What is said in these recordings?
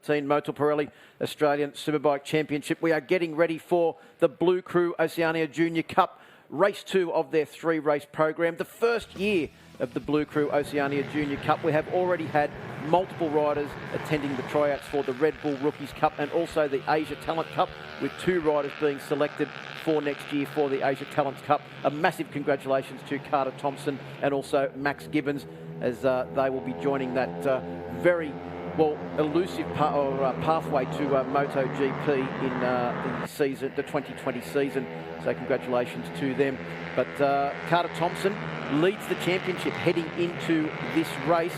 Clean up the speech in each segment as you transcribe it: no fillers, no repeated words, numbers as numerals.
Motor Pirelli Australian Superbike Championship. We are getting ready for the Blue Crew Oceania Junior Cup, race 2 of their 3-race program. The first year of the Blue Crew Oceania Junior Cup. We have already had multiple riders attending the tryouts for the Red Bull Rookies Cup and also the Asia Talent Cup, with 2 riders being selected for next year for the Asia Talent Cup. A massive congratulations to Carter Thompson and also Max Gibbons, as they will be joining that very elusive pathway to MotoGP in the 2020 season. So congratulations to them. But Carter Thompson leads the championship heading into this race,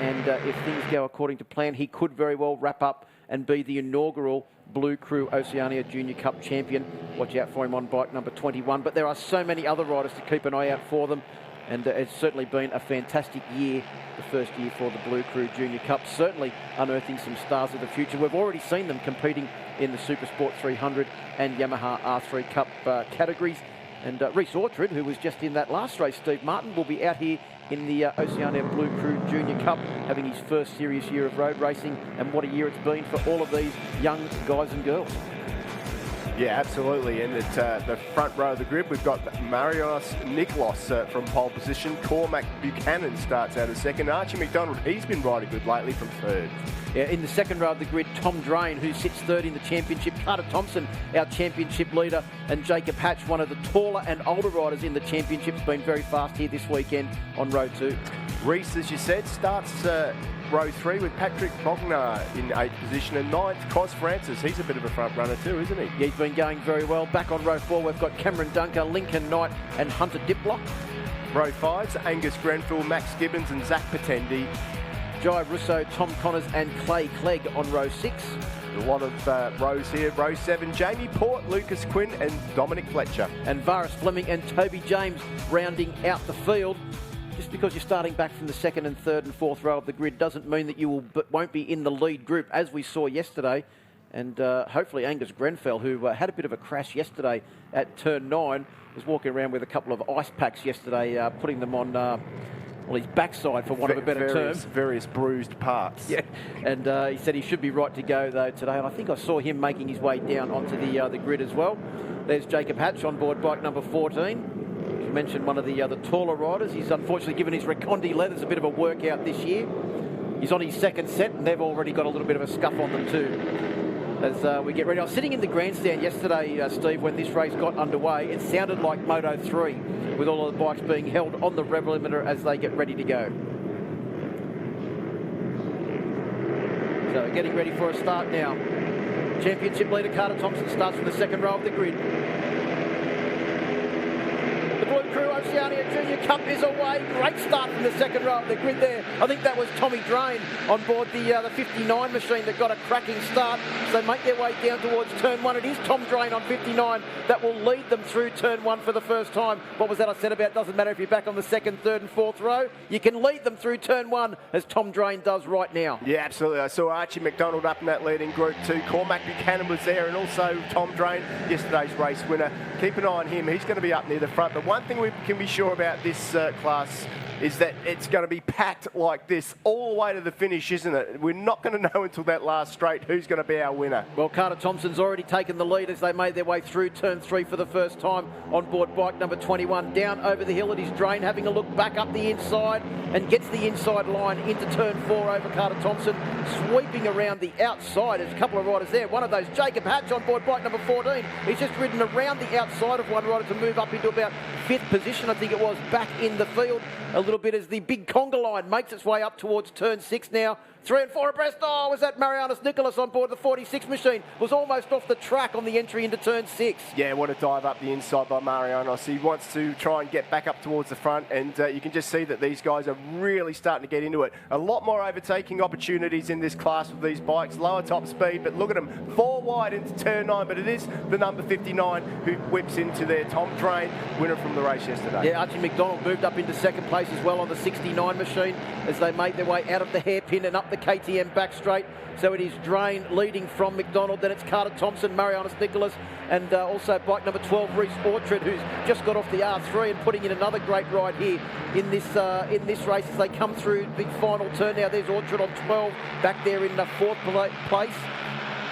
and if things go according to plan, he could very well wrap up and be the inaugural Blue Crew Oceania Junior Cup champion. Watch out for him on bike number 21. But there are so many other riders to keep an eye out for them, and it's certainly been a fantastic year, the first year for the Blue Crew Junior Cup, certainly unearthing some stars of the future. We've already seen them competing in the Supersport 300 and Yamaha R3 Cup categories. And Reece Orchard, who was just in that last race, Steve Martin, will be out here in the Oceania Blue Crew Junior Cup, having his first serious year of road racing. And what a year it's been for all of these young guys and girls. Yeah, absolutely. And at the front row of the grid, we've got Marios Nicholas from pole position. Cormac Buchanan starts out as second. Archie McDonald, he's been riding good lately, from third. Yeah, in the second row of the grid, Tom Drain, who sits third in the championship. Carter Thompson, our championship leader, and Jacob Hatch, one of the taller and older riders in the championship, has been very fast here this weekend on row 2. Reece, as you said, starts row 3 with Patrick Bognar in 8th position, and 9th, Cos Francis. He's a bit of a front runner too, isn't he? Yeah, he's been going very well. Back on row 4, we've got Cameron Dunker, Lincoln Knight, and Hunter Diplock. Row 5's Angus Grenfell, Max Gibbons, and Zach Patendi. Jai Russo, Tom Connors, and Clay Clegg on row 6. A lot of rows here. Row 7, Jamie Port, Lucas Quinn, and Dominic Fletcher. And Varus Fleming and Toby James rounding out the field. Just because you're starting back from the 2nd and 3rd and 4th row of the grid doesn't mean that you won't be in the lead group, as we saw yesterday. And hopefully Angus Grenfell, who had a bit of a crash yesterday at turn 9, was walking around with a couple of ice packs yesterday, putting them on his backside, for want of a better term. Various bruised parts. Yeah, and he said he should be right to go though today. And I think I saw him making his way down onto the grid as well. There's Jacob Hatch on board bike number 14. Mentioned one of the taller riders. He's unfortunately given his Recondi leathers a bit of a workout this year. He's on his 2nd set, and they've already got a little bit of a scuff on them too. As we get ready, I was sitting in the grandstand yesterday, Steve, when this race got underway. It sounded like Moto 3, with all of the bikes being held on the rev limiter as they get ready to go. So getting ready for a start now. Championship leader Carter Thompson starts from the 2nd row of the grid. The Blue Crew Oceania Junior Cup is away. Great start from the 2nd row of the grid there. I think that was Tommy Drain on board the 59 machine that got a cracking start. So they make their way down towards turn 1. It is Tom Drain on 59 that will lead them through turn 1 for the first time. What was that I said about doesn't matter if you're back on the 2nd, 3rd and 4th row. You can lead them through turn 1, as Tom Drain does right now. Yeah, absolutely. I saw Archie McDonald up in that leading group too. Cormac Buchanan was there, and also Tom Drain, yesterday's race winner. Keep an eye on him. He's going to be up near the front. But one thing we can be sure about this class is that it's going to be packed like this all the way to the finish, isn't it? We're not going to know until that last straight who's going to be our winner. Well, Carter Thompson's already taken the lead as they made their way through turn 3 for the first time on board bike number 21. Down over the hill it is Drain, having a look back up the inside, and gets the inside line into turn 4 over Carter Thompson. Sweeping around the outside, there's a couple of riders there. One of those, Jacob Hatch, on board bike number 14. He's just ridden around the outside of one rider to move up into about 5th position, I think it was, back in the field a little bit as the big conga line makes its way up towards turn 6 now. 3 and 4 abreast. Oh, was that Marianus Nicholas on board the 46 machine? Was almost off the track on the entry into turn 6. Yeah, what a dive up the inside by Marianus. He wants to try and get back up towards the front, and you can just see that these guys are really starting to get into it. A lot more overtaking opportunities in this class with these bikes. Lower top speed, but look at them. 4 wide into turn 9, but it is the number 59 who whips into there. Tom Drain, winner from the race yesterday. Yeah, Archie McDonald moved up into 2nd place as well on the 69 machine as they made their way out of the hairpin and up the KTM back straight. So it is Drain leading from McDonald. Then it's Carter Thompson, Marianus Nicholas, and also bike number 12, Reece Orchard, who's just got off the R3 and putting in another great ride here in this race as they come through the big final turn. Now there's Orchard on 12, back there in the 4th place.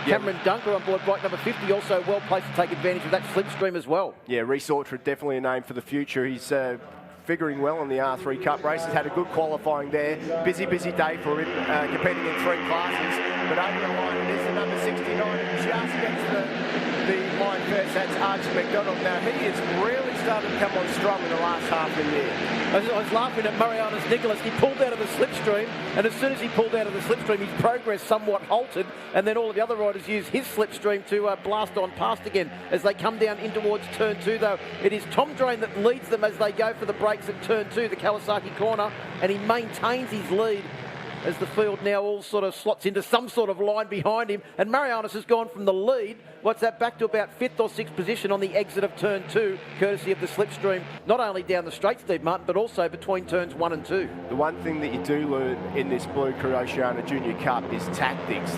Cameron Dunker on board bike number 50, also well placed to take advantage of that slipstream as well. Yeah, Reece Orchard, definitely a name for the future. He's figuring well in the R3 Cup race. He's had a good qualifying there. Busy day for him, competing in 3 classes. But over the line, it is the number 69 who just gets the line first. That's Archie McDonald. Now, he has really started to come on strong in the last half of the year. I was laughing at Marianus Nicholas. He pulled out of the slipstream, and as soon as he pulled out of the slipstream, his progress somewhat halted, and then all of the other riders used his slipstream to blast on past again as they come down in towards turn 2, though. It is Tom Drain that leads them as they go for the brakes at turn 2, the Kawasaki corner, and he maintains his lead as the field now all sort of slots into some sort of line behind him. And Marianus has gone from the lead, back to about 5th or 6th position on the exit of turn 2, courtesy of the slipstream, not only down the straight, Steve Martin, but also between turns 1 and 2. The one thing that you do learn in this Blue Crew Oceania Junior Cup is tactics.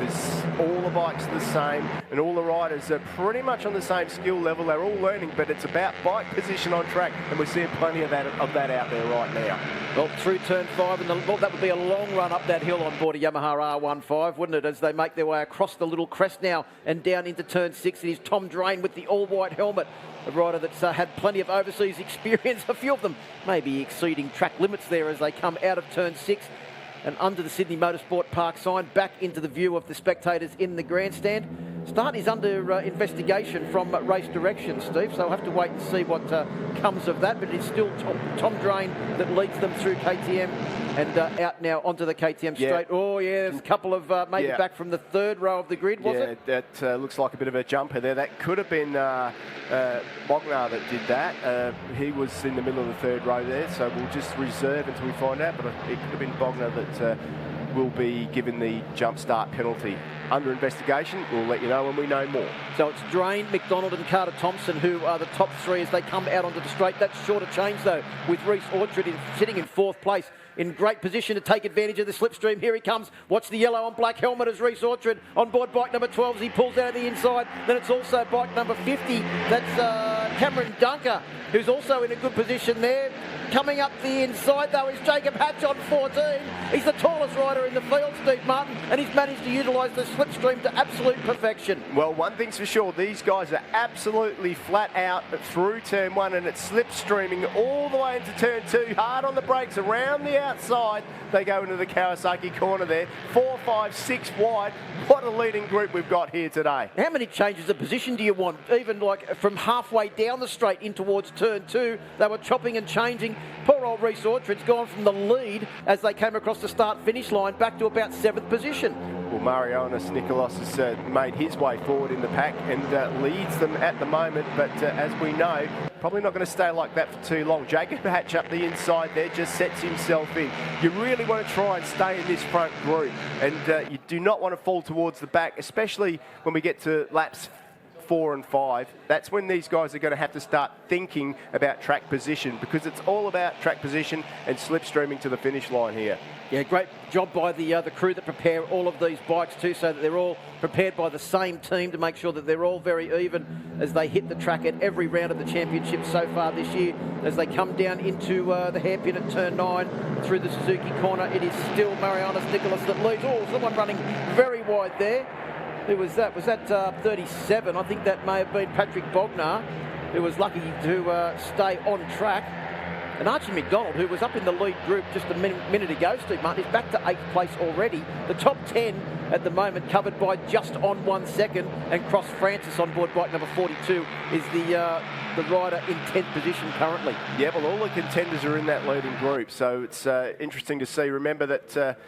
All the bikes are the same, and all the riders are pretty much on the same skill level. They're all learning, but it's about bike position on track, and we're seeing plenty of that out there right now. Well, through turn 5, and that would be a long run up that hill on board a Yamaha R15, wouldn't it, as they make their way across the little crest now and down into turn 6. It is Tom Drain with the all-white helmet, a rider that's had plenty of overseas experience, a few of them maybe exceeding track limits there as they come out of turn 6 and under the Sydney Motorsport Park sign, back into the view of the spectators in the grandstand. Start is under investigation from Race Direction, Steve, so we'll have to wait and see what comes of that, but it's still Tom Drain that leads them through KTM and out now onto the KTM straight. Oh, yeah, there's a couple of maybe back from the 3rd row of the grid, was it? Yeah, that looks like a bit of a jumper there. That could have been Bognar that did that. He was in the middle of the 3rd row there, so we'll just reserve until we find out, but it could have been Bognar that will be given the jump start penalty. Under investigation, we'll let you know when we know more. So it's Drain, McDonald and Carter Thompson who are the top 3 as they come out onto the straight. That's shorter change though, with Reece Orchard sitting in 4th place, in great position to take advantage of the slipstream. Here he comes. Watch the yellow on black helmet as Reece Orchard on board bike number 12 as he pulls out of the inside. Then it's also bike number 50. That's Cameron Dunker, who's also in a good position there. Coming up the inside, though, is Jacob Hatch on 14. He's the tallest rider in the field, Steve Martin, and he's managed to utilise the slipstream to absolute perfection. Well, one thing's for sure, these guys are absolutely flat out through turn 1, and it's slipstreaming all the way into turn 2, hard on the brakes around the outside. They go into the Kawasaki corner there, 4, 5, 6 wide. What a leading group we've got here today. How many changes of position do you want? Even like from halfway down the straight in towards turn 2, they were chopping and changing. Poor old Reece Orchard's gone from the lead as they came across the start-finish line back to about 7th position. Well, Marianus Nicholas has made his way forward in the pack and leads them at the moment, but as we know, probably not going to stay like that for too long. Jacob Hatch up the inside there just sets himself in. You really want to try and stay in this front group, and you do not want to fall towards the back, especially when we get to laps 4 and 5. That's when these guys are going to have to start thinking about track position, because it's all about track position and slipstreaming to the finish line here. Yeah, great job by the crew that prepare all of these bikes too, so that they're all prepared by the same team to make sure that they're all very even as they hit the track at every round of the championship so far this year. As they come down into the hairpin at turn 9 through the Suzuki corner, it is still Marianus Nicholas that leads. Oh, someone running very wide there. Who was that? Was that 37? I think that may have been Patrick Bognar, who was lucky to stay on track. And Archie McDonald, who was up in the lead group just a minute ago, Steve Martin, is back to 8th place already. The top 10 at the moment covered by just on 1 second, and Cross Francis on board bike number 42 is the rider in 10th position currently. Yeah, well, all the contenders are in that leading group, so it's interesting to see. Remember that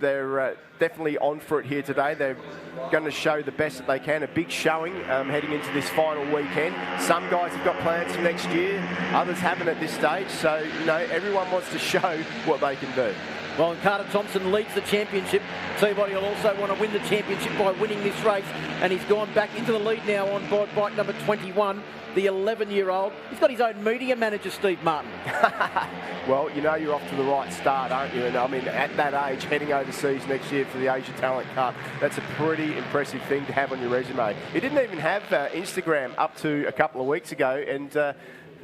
they're definitely on for it here today. They're going to show the best that they can. A big showing heading into this final weekend. Some guys have got plans for next year, others haven't at this stage. So, everyone wants to show what they can do. Well, and Carter Thompson leads the championship. Tell you what, he'll also want to win the championship by winning this race. And he's gone back into the lead now on board bike number 21, the 11-year-old. He's got his own media manager, Steve Martin. Well, you know you're off to the right start, aren't you? And I mean, at that age, heading overseas next year for the Asia Talent Cup, that's a pretty impressive thing to have on your resume. He didn't even have Instagram up to a couple of weeks ago, and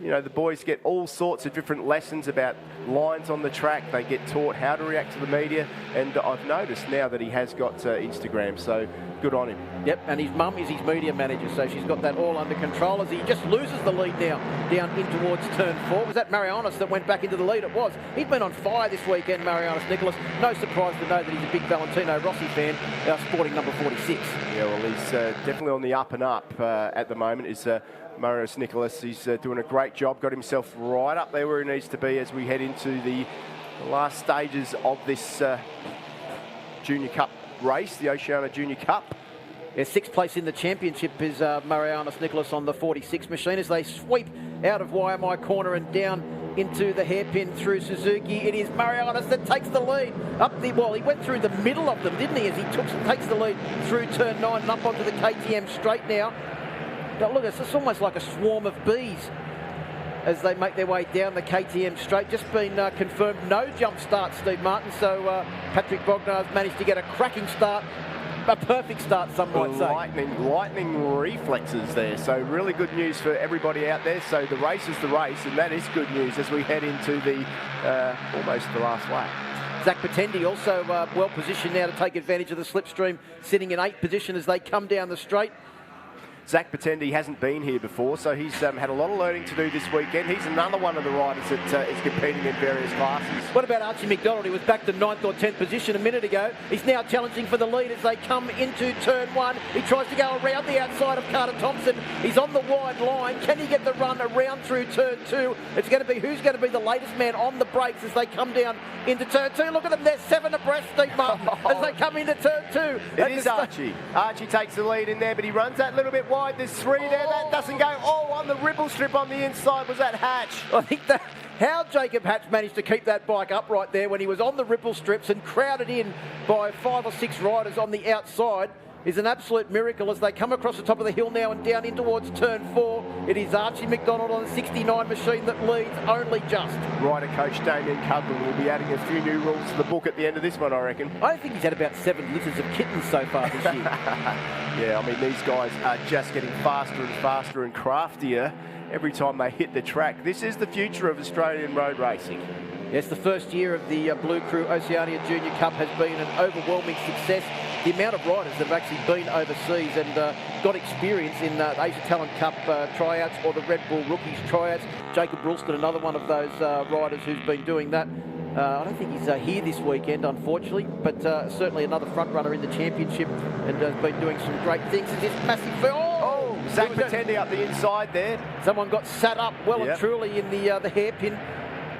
you know, the boys get all sorts of different lessons about lines on the track. They get taught how to react to the media, and I've noticed now that he has got Instagram, so good on him. Yep, and his mum is his media manager, so she's got that all under control as he just loses the lead now down in towards turn 4. Was that Marianis that went back into the lead? It was. He's been on fire this weekend, Marianis Nicholas. No surprise to know that he's a big Valentino Rossi fan, sporting number 46. Yeah, well, he's definitely on the up and up at the moment. Is Marianis Nicholas. He's doing a great job, got himself right up there where he needs to be as we head into the last stages of this Junior Cup race, the Oceania Junior Cup. Yeah, 6th place in the championship is Marianis Nicholas on the 46 machine as they sweep out of YMI corner and down into the hairpin through Suzuki. It is Marianis that takes the lead. Well, he went through the middle of them, didn't he, as he takes the lead through turn 9 and up onto the KTM straight now. But look, it's almost like a swarm of bees as they make their way down the KTM straight. Just been confirmed no jump start, Steve Martin. So Patrick Bognar's managed to get a cracking start. A perfect start, some might say. Lightning reflexes there. So really good news for everybody out there. So the race is the race, and that is good news as we head into the almost the last lap. Zach Patendi also well positioned now to take advantage of the slipstream, sitting in 8th position as they come down the straight. Zach Patendi hasn't been here before, so he's had a lot of learning to do this weekend. He's another one of the riders that is competing in various classes. What about Archie McDonald? He was back to 9th or 10th position a minute ago. He's now challenging for the lead as they come into turn 1. He tries to go around the outside of Carter Thompson. He's on the wide line. Can he get the run around through turn 2? It's going to be who's going to be the latest man on the brakes as they come down into turn 2. Look at them, they're 7 abreast, Steve Martin, as they come into turn 2. It is Archie. Archie takes the lead in there, but he runs that little bit wide. There's 3 there. That doesn't go. Oh, on the ripple strip on the inside. Was that Hatch? I think that how Jacob Hatch managed to keep that bike upright there when he was on the ripple strips and crowded in by 5 or 6 riders on the outside is an absolute miracle as they come across the top of the hill now and down in towards turn 4. It is Archie McDonald on the 69 machine that leads only just. Rider coach Damien Cudlin will be adding a few new rules to the book at the end of this one, I reckon. I think he's had about 7 litters of kittens so far this year. Yeah, I mean, these guys are just getting faster and faster and craftier every time they hit the track. This is the future of Australian road racing. Yes, the first year of the Blue Crew Oceania Junior Cup has been an overwhelming success. The amount of riders that have actually been overseas and got experience in the Asia Talent Cup tryouts or the Red Bull Rookies tryouts. Jacob Ralston, another one of those riders who's been doing that. I don't think he's here this weekend, unfortunately, but certainly another front runner in the championship and has been doing some great things. This massive Zach Patendi up the inside there. Someone got sat up well and truly in the hairpin.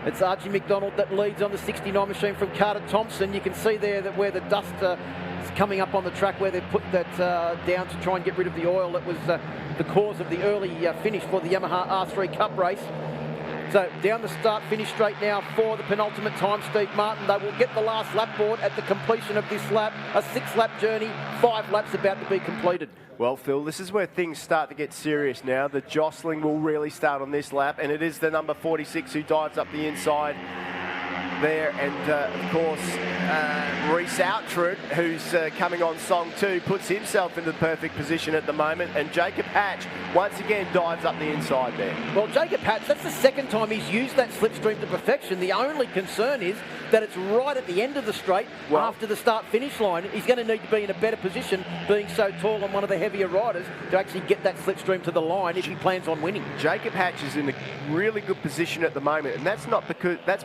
It's Archie McDonald that leads on the 69 machine from Carter Thompson. You can see there that where the dust is coming up on the track, where they've put that down to try and get rid of the oil that was the cause of the early finish for the Yamaha R3 Cup race. So down the start finish straight now for the penultimate time, Steve Martin. They will get the last lap board at the completion of this lap. A 6-lap journey, 5 laps about to be completed. Well, Phil, this is where things start to get serious now. The jostling will really start on this lap, and it is the number 46 who dives up the inside there. And, of course, Reece Outrud, who's coming on song 2, puts himself into the perfect position at the moment. And Jacob Hatch, once again, dives up the inside there. Well, Jacob Hatch, that's the second time he's used that slipstream to perfection. The only concern is that it's right at the end of the straight after the start-finish line. He's going to need to be in a better position, being so tall and one of the heavier riders, to actually get that slipstream to the line if he plans on winning. Jacob Hatch is in a really good position at the moment, and that's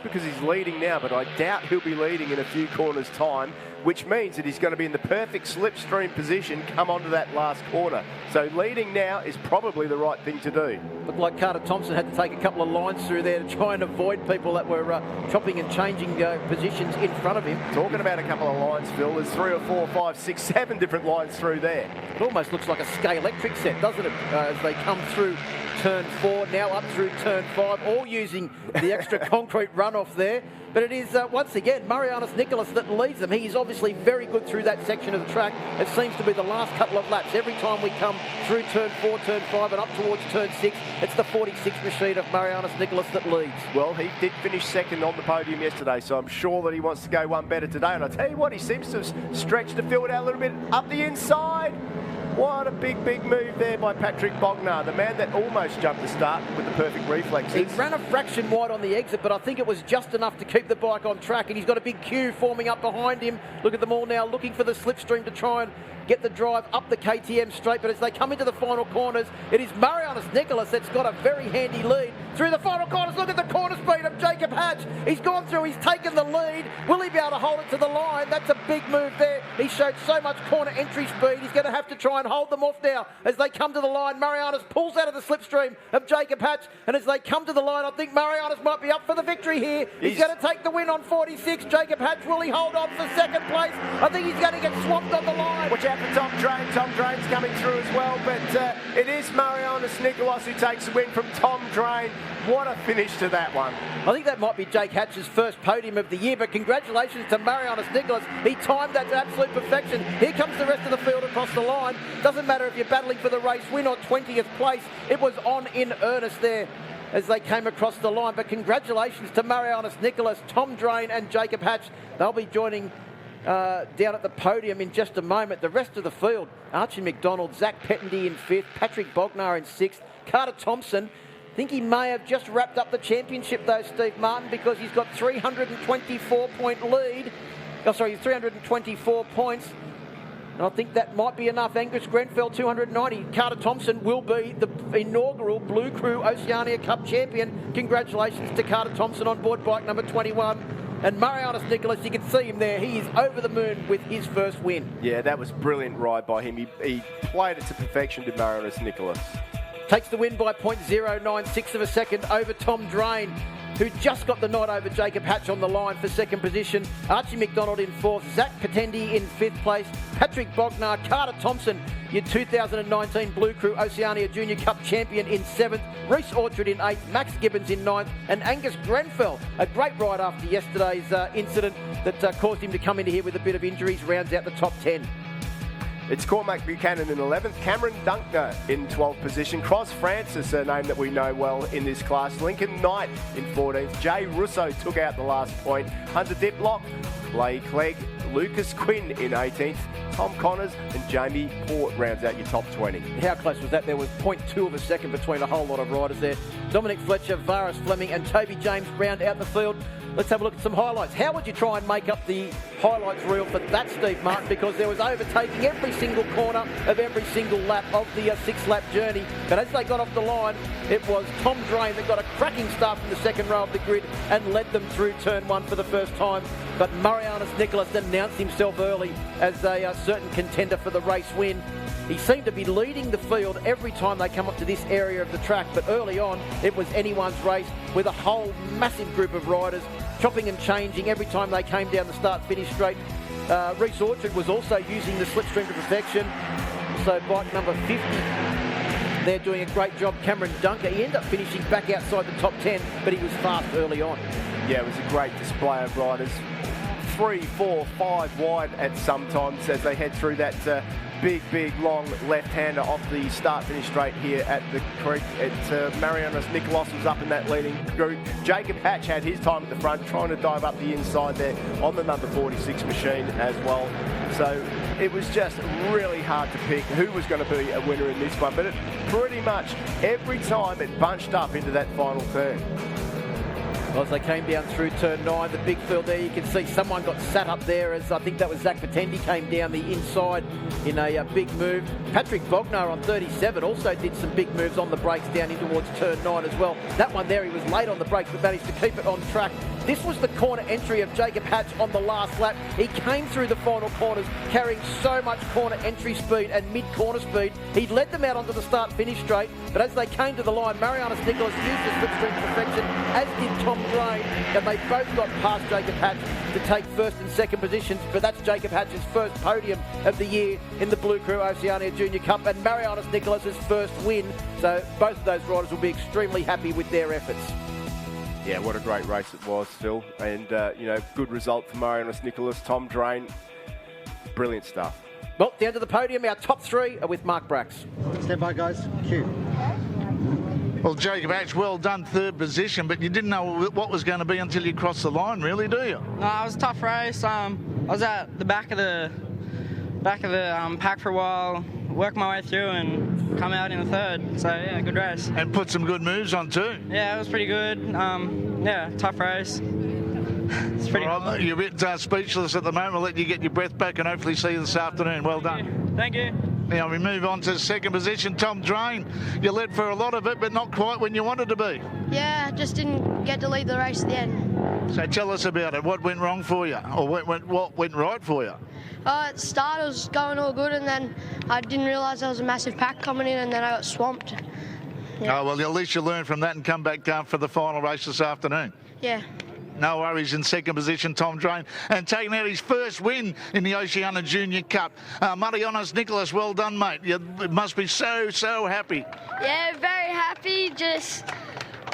because he's leading now, but I doubt he'll be leading in a few corners' time, which means that he's going to be in the perfect slipstream position come onto that last corner. So leading now is probably the right thing to do. Looked like Carter Thompson had to take a couple of lines through there to try and avoid people that were chopping and changing positions in front of him. Talking about a couple of lines, Phil, there's 3 or 4, 5, 6, 7 different lines through there. It almost looks like a Sky Electric set, doesn't it? As they come through turn 4, now up through turn 5, all using the extra concrete runoff there. But it is, once again, Marianus Nicholas that leads them. He's obviously very good through that section of the track. It seems to be the last couple of laps. Every time we come through turn 4, turn 5 and up towards turn 6, it's the 46 machine of Marianus Nicholas that leads. Well, he did finish second on the podium yesterday, so I'm sure that he wants to go one better today. And I tell you what, he seems to have stretched the field out a little bit up the inside. What a big move there by Patrick Bognar, the man that almost jumped the start with the perfect reflexes. He ran a fraction wide on the exit, but I think it was just enough to keep the bike on track, and he's got a big queue forming up behind him. Look at them all now looking for the slipstream to try and get the drive up the KTM straight, but as they come into the final corners, it is Marianus Nicholas that's got a very handy lead through the final corners. Look at the corner speed of Jacob Hatch. He's gone through, he's taken the lead. Will he be able to hold it to the line? That's a big move there. He showed so much corner entry speed. He's going to have to try and hold them off now as they come to the line. Marianus pulls out of the slipstream of Jacob Hatch, and as they come to the line, I think Marianus might be up for the victory here. He's going to take the win on 46. Jacob Hatch, will he hold on for second place? I think he's going to get swamped on the line. Watch out for Tom Drain. Tom Drain's coming through as well, but it is Marianus Nicholas who takes the win from Tom Drain. What a finish to that one. I think that might be Jake Hatch's first podium of the year, but congratulations to Marianus Nicholas. He timed that to absolute perfection. Here comes the rest of the field across the line. Doesn't matter if you're battling for the race win or 20th place. It was on in earnest there as they came across the line, but congratulations to Marianus Nicholas, Tom Drain and Jacob Hatch. They'll be joining down at the podium in just a moment. The rest of the field, Archie McDonald, Zach Pettendy in 5th, Patrick Bognar in 6th, Carter Thompson. I think he may have just wrapped up the championship though, Steve Martin, because he's got 324-point lead. Oh, sorry, 324 points. And I think that might be enough. Angus Grenfell, 290. Carter Thompson will be the inaugural Blue Crew Oceania Cup champion. Congratulations to Carter Thompson on board bike number 21. And Marianus Nicholas, you can see him there. He is over the moon with his first win. Yeah, that was a brilliant ride by him. He played it to perfection to Marianus Nicholas. Takes the win by 0.096 of a second over Tom Drain, who just got the nod over Jacob Hatch on the line for second position. Archie McDonald in 4th, Zach Patendi in 5th place, Patrick Bognar, Carter Thompson, your 2019 Blue Crew Oceania Junior Cup champion in 7th, Reece Orchard in 8th, Max Gibbons in 9th, and Angus Grenfell, a great ride after yesterday's incident that caused him to come into here with a bit of injuries, rounds out the top 10. It's Cormac Buchanan in 11th, Cameron Dunkner in 12th position, Cross Francis, a name that we know well in this class, Lincoln Knight in 14th, Jay Russo took out the last point, Hunter Diplock, Leigh Clegg, Lucas Quinn in 18th, Tom Connors and Jamie Port rounds out your top 20. How close was that? There was 0.2 of a second between a whole lot of riders there. Dominic Fletcher, Varis Fleming and Toby James round out the field. Let's have a look at some highlights. How would you try and make up the highlights reel for that, Steve Martin? Because there was overtaking every single corner of every single lap of the 6-lap journey. But as they got off the line, it was Tom Drain that got a cracking start from the second row of the grid and led them through turn 1 for the first time. But Marianus Nicholas announced himself early as a certain contender for the race win. He seemed to be leading the field every time they come up to this area of the track, but early on it was anyone's race with a whole massive group of riders chopping and changing every time they came down the start-finish straight. Reece Orchard was also using the slipstream to perfection. So bike number 50, they're doing a great job. Cameron Dunker, he ended up finishing back outside the top 10, but he was fast early on. Yeah, it was a great display of riders. 3, 4, 5 wide at some times as they head through that big, long left-hander off the start-finish straight here at the creek. Marianus Nicholas was up in that leading group. Jacob Hatch had his time at the front, trying to dive up the inside there on the number 46 machine as well. So it was just really hard to pick who was going to be a winner in this one, but it pretty much every time it bunched up into that final turn. Well, as they came down through turn 9, the big field there, you can see someone got sat up there as I think that was Zach Patendi came down the inside in a big move. Patrick Bognar on 37 also did some big moves on the brakes down in towards turn 9 as well. That one there, he was late on the brakes but managed to keep it on track. This was the corner entry of Jacob Hatch on the last lap. He came through the final corners carrying so much corner entry speed and mid-corner speed. He led them out onto the start-finish straight, but as they came to the line, Marianus Nicholas used the slipstream to perfection, as did Tom Drain. and they both got past Jacob Hatch to take first and second positions, but that's Jacob Hatch's first podium of the year in the Blue Crew Oceania Junior Cup, and Marianis Nicholas's first win. So both of those riders will be extremely happy with their efforts. Yeah, what a great race it was, Phil. And, good result for Marianis Nicholas, Tom Drain. Brilliant stuff. Well, down to the podium, our top three are with Mark Brax. Stand by, guys. Cue. Well, Jacob Hatch, well done, third position, but you didn't know what was going to be until you crossed the line, really, do you? No, it was a tough race. I was at the back of the pack for a while, worked my way through and come out in the third. So, yeah, good race. And put some good moves on too. Yeah, it was pretty good. Tough race. It's pretty Right, you're a bit speechless at the moment. We'll let you get your breath back and hopefully see you this afternoon. Well done. Thank you. Now we move on to second position, Tom Drain. You led for a lot of it, but not quite when you wanted to be. Yeah, just didn't get to lead the race at the end. So tell us about it. What went wrong for you? Or what went right for you? At the start, it was going all good, and then I didn't realise there was a massive pack coming in, and then I got swamped. Yeah. Oh, well, at least you learn from that and come back for the final race this afternoon. Yeah. No worries. In second position, Tom Drain, and taking out his first win in the Oceania Junior Cup. Marianis Nicholas, well done, mate. You must be so happy. Yeah, very happy, just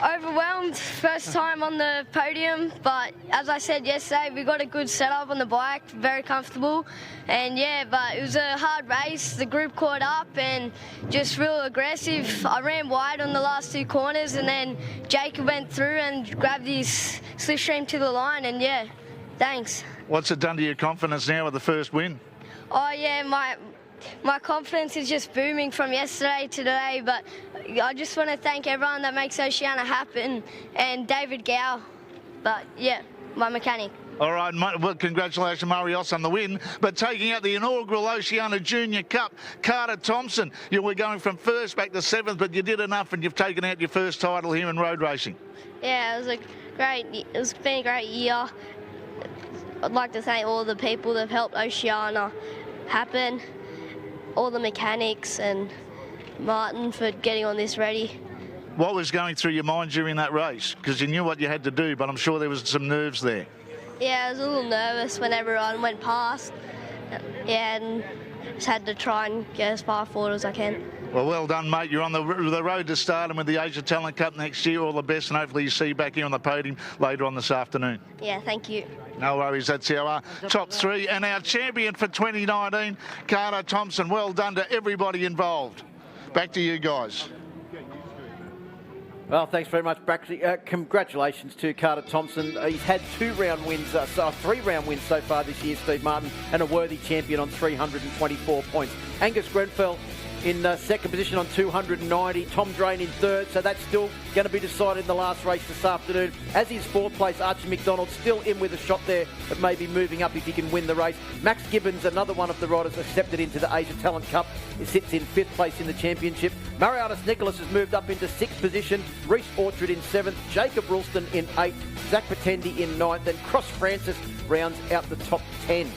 overwhelmed. First time on the podium, but as I said yesterday, we got a good setup on the bike, very comfortable. And yeah, but it was a hard race. The group caught up and just real aggressive. I ran wide on the last two corners, and then Jacob went through and grabbed his slipstream to the line, and yeah, thanks. What's it done to your confidence now with the first win? Oh yeah, my confidence is just booming from yesterday to today, but I just want to thank everyone that makes Oceania happen, and David Gow, but yeah, my mechanic. All right, well, congratulations, Marios, on the win. But taking out the inaugural Oceania Junior Cup, Carter Thompson, you were going from first back to seventh, but you did enough and you've taken out your first title here in road racing. Yeah, it's been a great year. I'd like to thank all the people that have helped Oceania happen, all the mechanics, and Martin for getting on this ready. What was going through your mind during that race? Because you knew what you had to do, but I'm sure there was some nerves there. Yeah, I was a little nervous when everyone went past. Yeah, and just had to try and get as far forward as I can. Well done, mate. You're on the road to stardom with the Asia Talent Cup next year. All the best, and hopefully you see you back here on the podium later on this afternoon. Yeah, thank you. No worries, that's our top three. And our champion for 2019, Carter Thompson. Well done to everybody involved. Back to you guys. Well, thanks very much, Braxley. Congratulations to Carter Thompson. He's had 3-round wins so far this year, Steve Martin, and a worthy champion on 324 points. Angus Grenfell in second position on 290. Tom Drain in third, so that's still going to be decided in the last race this afternoon. As is fourth place, Archie McDonald still in with a shot there of maybe moving up if he can win the race. Max Gibbons, another one of the riders accepted into the Asia Talent Cup, he sits in fifth place in the championship. Marianis Nicholas has moved up into sixth position. Reece Orchard in seventh. Jacob Ralston in eighth. Zach Patendi in ninth. And Cross Francis rounds out the top 10.